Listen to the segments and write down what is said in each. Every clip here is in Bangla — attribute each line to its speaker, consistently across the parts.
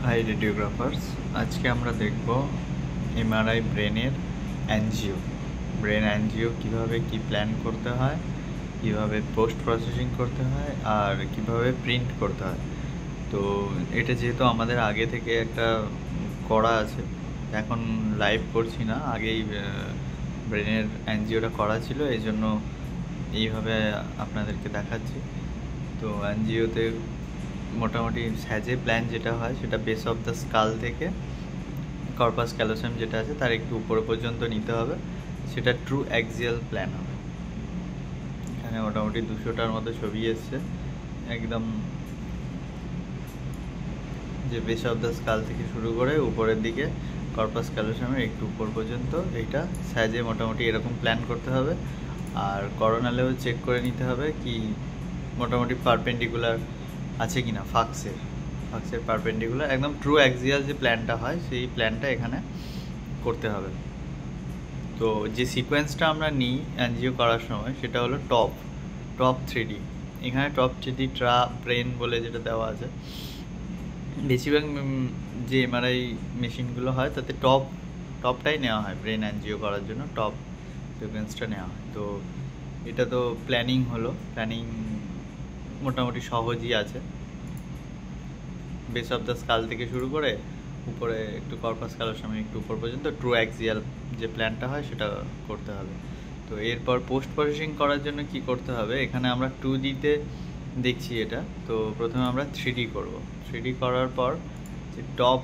Speaker 1: হাই রেডিওগ্রাফার্স, আজকে আমরা দেখব এমআরআই ব্রেনের অ্যানজিও। ব্রেন অ্যানজিও কীভাবে কি প্ল্যান করতে হয়, কিভাবে পোস্ট প্রসেসিং করতে হয়, আর কিভাবে প্রিন্ট করতে হয়। তো এটা যেহেতু আমাদের আগে থেকে একটা করা আছে, এখন লাইভ করছি না, আগেই ব্রেনের অ্যানজিওটা করা ছিল, এই জন্য এইভাবে আপনাদেরকে দেখাচ্ছি। তো অ্যানজিওতে মোটামুটি স্যাজে প্ল্যান যেটা হয় সেটা বেস অফ দ্য স্কাল থেকে কর্পাস ক্যালোসাম যেটা আছে তার একটু উপরে পর্যন্ত নিতে হবে, সেটা ট্রু অ্যাক্সিয়াল প্ল্যান হবে। এখানে মোটামুটি 200টার মতো ছবি এসছে, একদম যে বেস অফ দ্য স্কাল থেকে শুরু করে উপরের দিকে কর্পাস ক্যালোসামের একটু উপর পর্যন্ত এইটা স্যাজে মোটামুটি এরকম প্ল্যান করতে হবে। আর করোনালেও চেক করে নিতে হবে কি মোটামুটি পারপেন্ডিকুলার আছে কি না, ফাক্সের পারপেন্ডিকুলার, একদম ট্রু অ্যাক্সিয়াল যে প্ল্যানটা হয় সেই প্ল্যানটা এখানে করতে হবে। তো যে সিকোয়েন্সটা আমরা নিই অ্যানজিও করার সময় সেটা হলো টপ 3D। এখানে টপ 3D ট্রা ব্রেন বলে যেটা দেওয়া আছে, বেশিরভাগ যে এমআরআই মেশিনগুলো হয় তাতে টপটাই নেওয়া হয় ব্রেন অ্যানজিও করার জন্য, টপ সিকোয়েন্সটা নেওয়া হয়। তো এটা তো প্ল্যানিং মোটামুটি সহজই আছে। বেস অফ দ্য স্কাল থেকে শুরু করে উপরে একটু কর্পাস ক্যালোসামের একটু উপর পর্যন্ত ট্রু অ্যাক্সিয়াল যে প্ল্যানটা হয় সেটা করতে হবে। তো এরপর পোস্ট প্রসেসিং করার জন্য কি করতে হবে, এখানে আমরা 2Dতে দেখছি এটা, তো প্রথমে আমরা 3D করব। 3D করার পর যে টপ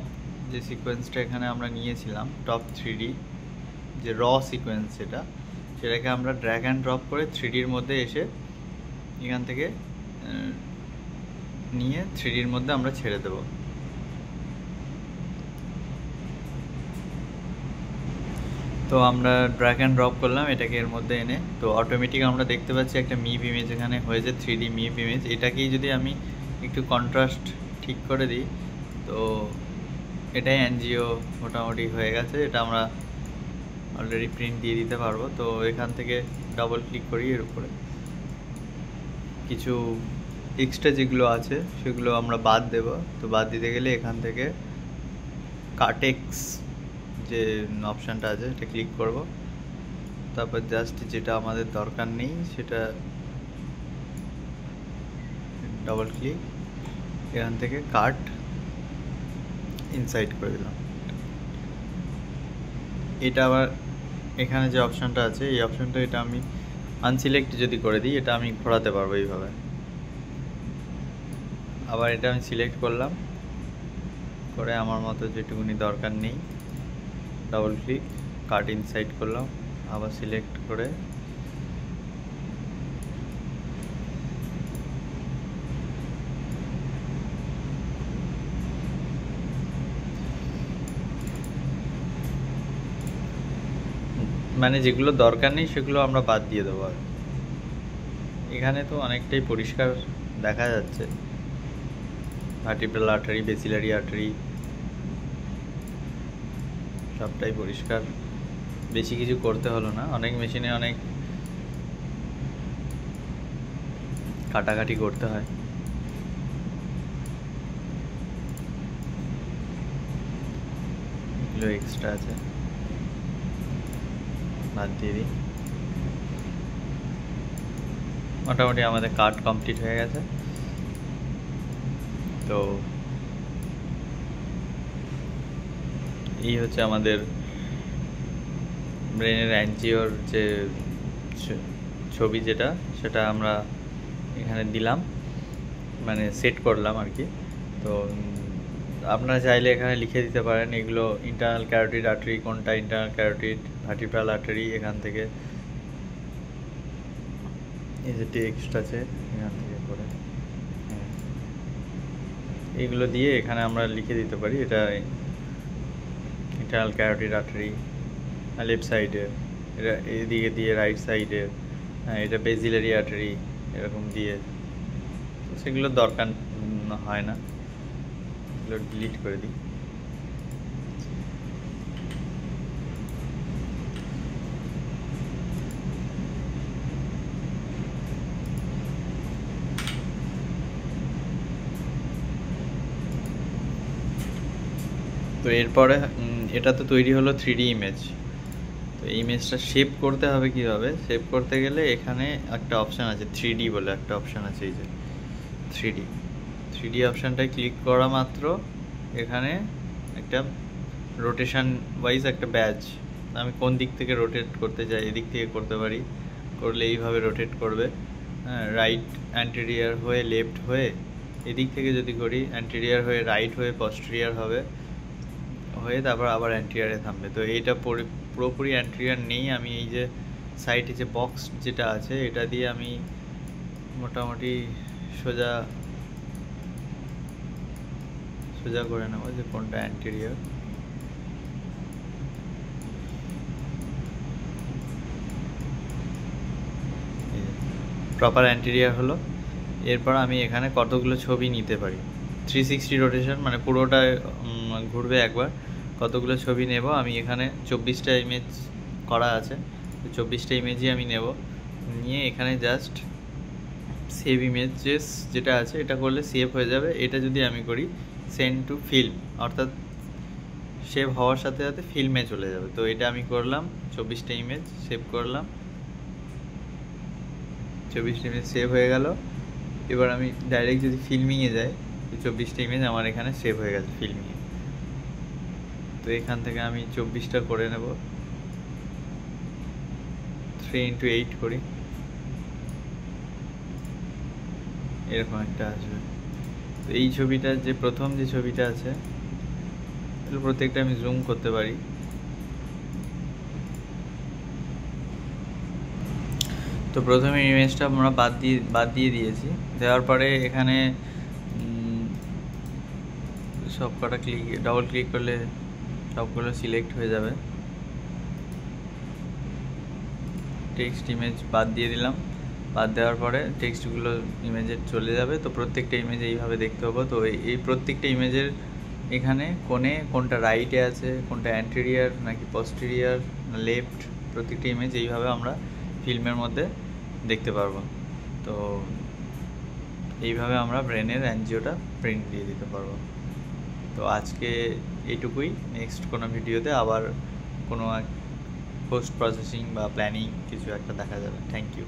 Speaker 1: যে সিকোয়েন্সটা এখানে আমরা নিয়েছিলাম, টপ 3D যে র সিকোয়েন্স সেটাকে আমরা ড্র্যাগ অ্যান্ড ড্রপ করে 3Dর মধ্যে এসে এখান থেকে নিয়ে 3Dর মধ্যে আমরা ছেড়ে দেব। তো আমরা ড্র্যাগ অ্যান্ড ড্রপ করলাম এটাকে এর মধ্যে এনে, তো অটোমেটিক আমরা দেখতে পাচ্ছি একটা মিপ ইমেজ এখানে হয়েছে, 3D মিপ ইমেজ। এটাকেই যদি আমি একটু কন্ট্রাস্ট ঠিক করে দিই, তো এটাই এনজিও মোটামুটি হয়ে গেছে। এটা আমরা অলরেডি প্রিন্ট দিয়ে দিতে পারবো। তো এখান থেকে ডাবল ক্লিক করি, এর উপরে কিছু এক্সট্রা যেগুলো আছে সেগুলো আমরা বাদ দেব। তো বাদ দিতে গেলে এখান থেকে কাটেক্স যে অপশানটা আছে এটা ক্লিক করব, তারপর জাস্ট যেটা আমাদের দরকার নেই সেটা ডাবল ক্লিক, এখান থেকে কাট ইনসাইড করে দিলাম। এটা আবার এখানে যে অপশানটা আছে এই অপশানটা, এটা আমি আনসিলেক্ট যদি করে দিই এটা আমি ঘোরাতে পারবো এইভাবে। আবার এটা আমি সিলেক্ট করলাম করে আমার মতো যেটুকুনি দরকার নেই ডাবল ক্লিক, কাট ইনসাইড করলাম, আবার সিলেক্ট করে মানে যেগুলো দরকার নেই সেগুলো আমরা বাদ দিয়ে দেবো। আর এখানে তো অনেকটাই পরিষ্কার দেখা যাচ্ছে, ভার্টিব্রাল আর্টারি, বেসিলারি আর্টারি সবটাই পরিষ্কার, বেশি কিছু করতে হলো না। অনেক মেশিনে অনেক কাটাকাটি করতে হয়, এগুলো এক্সট্রা আছে বাদ দিয়ে দিই। মোটামুটি আমাদের কাট কমপ্লিট হয়ে গেছে। তো এই হচ্ছে আমাদের ব্রেনের অ্যানজিওর যে ছবি সেটা আমরা এখানে দিলাম, মানে সেট করলাম আর কি। তো আপনারা চাইলে এখানে লিখে দিতে পারেন এগুলো ইন্টারনাল ক্যারোটিড আর্টারি কোনটা, ইন্টারনাল ক্যারোটিড, ভার্টিব্রাল আর্টারি, এখান থেকে এই যে টেক্সট আছে এখান থেকে করে এগুলো দিয়ে এখানে আমরা লিখে দিতে পারি এটা ইন্টারনাল ক্যারোটিড আর্টারি লেফট সাইডের, এটা এইদিকে দিয়ে রাইট সাইডের, হ্যাঁ এটা বেসিলারি আর্টারি, এরকম দিয়ে। সেগুলো দরকার হয় না, এগুলো ডিলিট করে দিই। তো এরপরে এটা তো তৈরি হলো 3D ইমেজ। তো এই ইমেজটা শেপ করতে হবে কীভাবে? শেপ করতে গেলে এখানে একটা অপশান আছে 3D বলে একটা অপশান আছে, এই যে 3D অপশানটায় ক্লিক করা মাত্র এখানে একটা রোটেশন ওয়াইজ একটা ব্যাজ, আমি কোন দিক থেকে রোটেট করতে চাই, এদিক থেকে করতে পারি, করলে এইভাবে রোটেট করবে। হ্যাঁ, রাইট অ্যান্টেরিয়ার হয়ে লেফট হয়ে, এদিক থেকে যদি করি অ্যান্টেরিয়ার হয়ে রাইট হয়ে পস্টেরিয়ার হবে, হয়ে তারপর আবার অ্যান্টেরিয়ারে থামবে। তো এইটা পুরোপুরি অ্যান্টেরিয়ার নেই, আমি এই যে সাইডে যে বক্স যেটা আছে এটা দিয়ে আমি মোটামুটি সোজা সোজা করে নেবো যে কোনটা অ্যান্টেরিয়ার। প্রপার অ্যান্টেরিয়ার হলো। এরপর আমি এখানে কতগুলো ছবি নিতে পারি, 360 রোটেশন মানে পুরোটা ঘুরবে একবার, কতগুলো ছবি নেব আমি এখানে 24টা ইমেজ করা আছে, 24টা ইমেজই আমি নেব, নিয়ে এখানে জাস্ট সেভ ইমেজেস যেটা আছে এটা করলে সেভ হয়ে যাবে। এটা যদি আমি করি সেন্ড টু ফিল্ম, অর্থাৎ সেভ হওয়ার সাথে সাথে ফিল্মে চলে যাবে। তো এটা আমি করলাম, 24টা ইমেজ সেভ করলাম, 24টা ইমেজ সেভ হয়ে গেল। এবার আমি ডাইরেক্ট যদি ফিল্মিংয়ে যাই, 24টা ইমেজ আমার এখানে সেভ হয়ে গেছে ফিল্মিংয়ে। তো এখান থেকে আমি 24টা করে নেব, 3x8 করি, এরকম একটা আসবে। তো এই ছবিটা যে প্রথম যে ছবিটা আছে প্রত্যেকটা আমি জুম করতে পারি। তো প্রথমে ইমেজটা আমরা বাদ দিয়ে দিয়েছি, দেওয়ার পরে এখানে সব কটা ডবল ক্লিক করলে সবগুলো সিলেক্ট হয়ে যাবে। টেক্সট ইমেজ বাদ দিয়ে দিলাম, বাদ দেওয়ার পরে টেক্সটগুলো ইমেজে চলে যাবে। তো প্রত্যেকটা ইমেজ এইভাবে দেখতে হবে। তো এই প্রত্যেকটা ইমেজের এখানে কোনটা রাইটে আছে, কোনটা অ্যান্টেরিয়ার নাকি পস্টেরিয়ার না লেফট, প্রত্যেকটা ইমেজ এইভাবে আমরা ফিল্মের মধ্যে দেখতে পারবো। তো এইভাবে আমরা ব্রেনের অ্যানজিওটা প্রিন্ট দিয়ে দিতে পারবো। তো আজকে এইটুকুই, নেক্সট কোনো ভিডিওতে আবার কোনো পোস্ট প্রসেসিং বা প্ল্যানিং কিছু একটা দেখা যাবে। Thank you.